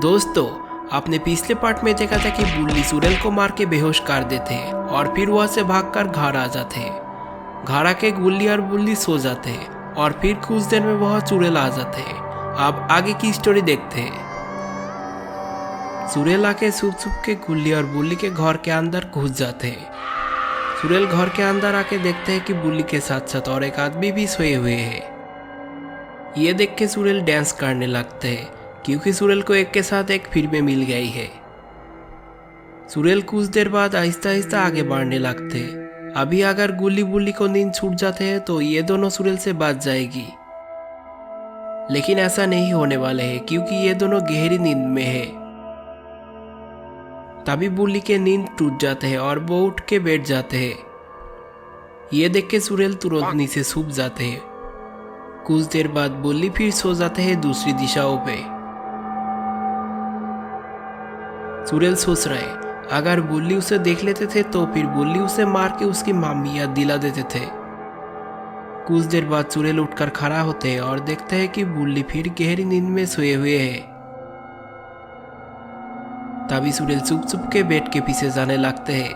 दोस्तों, आपने पिछले पार्ट में देखा था कि बुल्ली सुरेल को मार के बेहोश कर देते और फिर वहां से भागकर घर आ जाते। घर आके गुल्ली और बुल्ली सो जाते और फिर कुछ देर में वह सुरेल आ जाते। अब आगे की स्टोरी देखते हैं। सुरेल आके छुप छुप के गुल्ली और बुल्ली के घर के अंदर घुस जाते हैं। सुरेल घर के अंदर आके देखते हैं कि बुल्ली के साथ साथ और एक आदमी भी सोए हुए हैं। ये देख के सुरेल डांस करने लगते हैं क्योंकि सुरेल को एक के साथ एक फिर में मिल गई है। सुरेल कुछ देर बाद आहिस्ता आहिस्ता आगे बढ़ने लगते हैं। अभी अगर गुल्ली बुल्ली को नींद छूट जाते हैं तो ये दोनों सुरेल से बच जाएगी, लेकिन ऐसा नहीं होने वाले हैं क्योंकि ये दोनों गहरी नींद में है। तभी बुल्ली के नींद टूट जाते हैं और वो उठ के बैठ जाते हैं। ये देख के सुरेल तुरंत नीचे छुप जाते हैं। कुछ देर बाद बुल्ली फिर सो जाते हैं दूसरी दिशाओं पे। सुरेल सोच रहे अगर बुल्ली उसे देख लेते थे तो फिर बुल्ली उसे मार के उसकी मामी याद दिला देते थे। कुछ देर बाद सुरेल उठकर खड़ा होते हैं और देखते हैं कि बुल्ली फिर गहरी नींद में सोए हुए हैं। तभी सुरेल चुप चुप के बेड के पीछे जाने लगते हैं।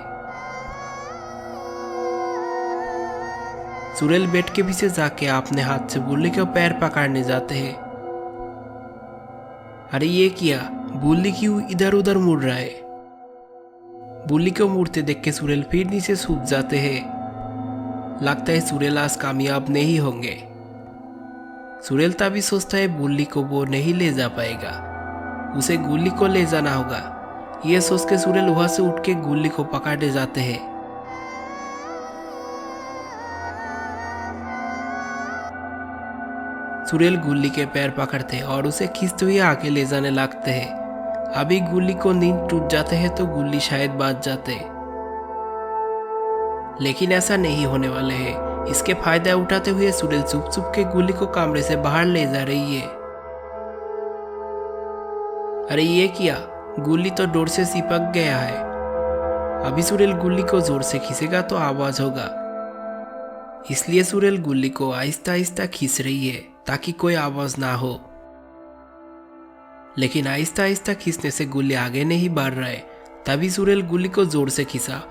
सुरेल बेड के पीछे जाके अपने हाथ से बुल्ली के पैर पकड़ने जाते हैं। अरे ये किया, बुल्ली क्यों इधर उधर मुड़ रहा है? बुल्ली को मुड़ते देख के सुरेल फिर नीचे छुप जाते हैं। लगता है सुरेल आज कामयाब नहीं होंगे। सुरेल तभी सोचता है बुल्ली को वो नहीं ले जा पाएगा, उसे गुल्ली को ले जाना होगा। ये सोच के सुरेल वहां से उठ के गुल्ली को पकड़ने जाते हैं। सुरेल गुल्ली के पैर पकड़ते और उसे खींचते हुए आगे ले जाने लगते हैं। अभी गुल्ली को नींद टूट जाते हैं तो गुल्ली शायद बच जाते, लेकिन ऐसा नहीं होने वाले हैं। इसके फायदा उठाते हुए सुरेल चुप चुप के गुल्ली को कमरे से बाहर ले जा रही है। अरे ये किया, गुल्ली तो डोर से चिपक गया है। अभी सुरेल गुल्ली को जोर से खींचेगा तो आवाज होगा, इसलिए सुरेल गुल्ली को आहिस्ता आहिस्ता खींच रही है ताकि कोई आवाज ना हो। लेकिन आहिस्ता आहिस्ता खींचने से गुल्ली आगे नहीं बढ़ रहा है। तभी सुरेल गुल्ली को जोर से खींचा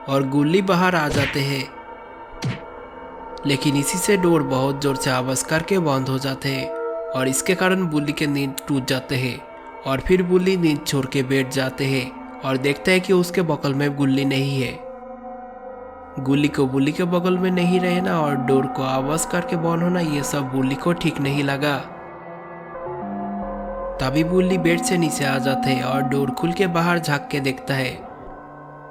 और गुल्ली बाहर आ जाते हैं, लेकिन इसी से डोर बहुत जोर से आवाज करके बंद हो जाते हैं और इसके कारण बुल्ली के नींद टूट जाते हैं। और फिर बुल्ली नींद छोड़ के बैठ जाते हैं और देखते हैं कि उसके बगल में गुल्ली नहीं है। गुल्ली को बुल्ली के बगल में नहीं रहना और डोर को आवाज करके बंद होना, ये सब बुल्ली को ठीक नहीं लगा। तभी बुल्ली बेड से नीचे आ जाते हैं और डोर खुल के बाहर झांक के देखता है।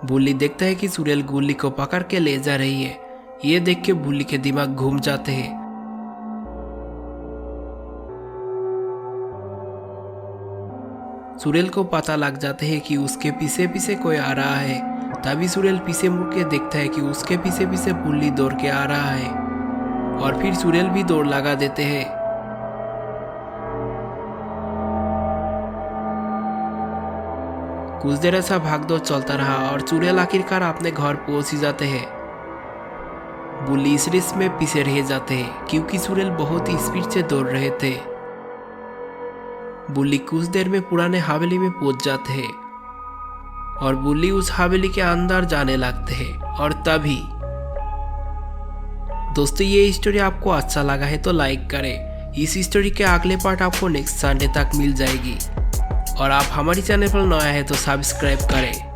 बुल्ली देखता है कि सुरेल गुल्ली को पकड़ के ले जा रही है। ये देख के बुल्ली के दिमाग घूम जाते हैं। सुरेल को पता लग जाते हैं कि उसके पीछे पीछे कोई आ रहा है। तभी सुरेल पीछे मुड़ के देखता है कि उसके पीछे पीछे बुल्ली दौड़ के आ रहा है और फिर सुरेल भी दौड़ लगा देते हैं। कुछ देर ऐसा भागदौड़ चलता रहा और सुरेल आखिरकार अपने घर पहुंच ही जाते हैं। बुल्ली इस रेस में पीछे रह जाते हैं क्योंकि सुरेल बहुत ही स्पीड से दौड़ रहे थे। बुल्ली कुछ देर में पुराने हवेली में पहुंच जाते हैं और बुल्ली उस हवेली के अंदर जाने लगते हैं। और तभी दोस्तों, ये स्टोरी आपको अच्छा लगा है तो लाइक करें। इस स्टोरी के अगले पार्ट आपको नेक्स्ट संडे तक मिल जाएगी। और आप हमारी चैनल पर नया है तो सब्सक्राइब करें।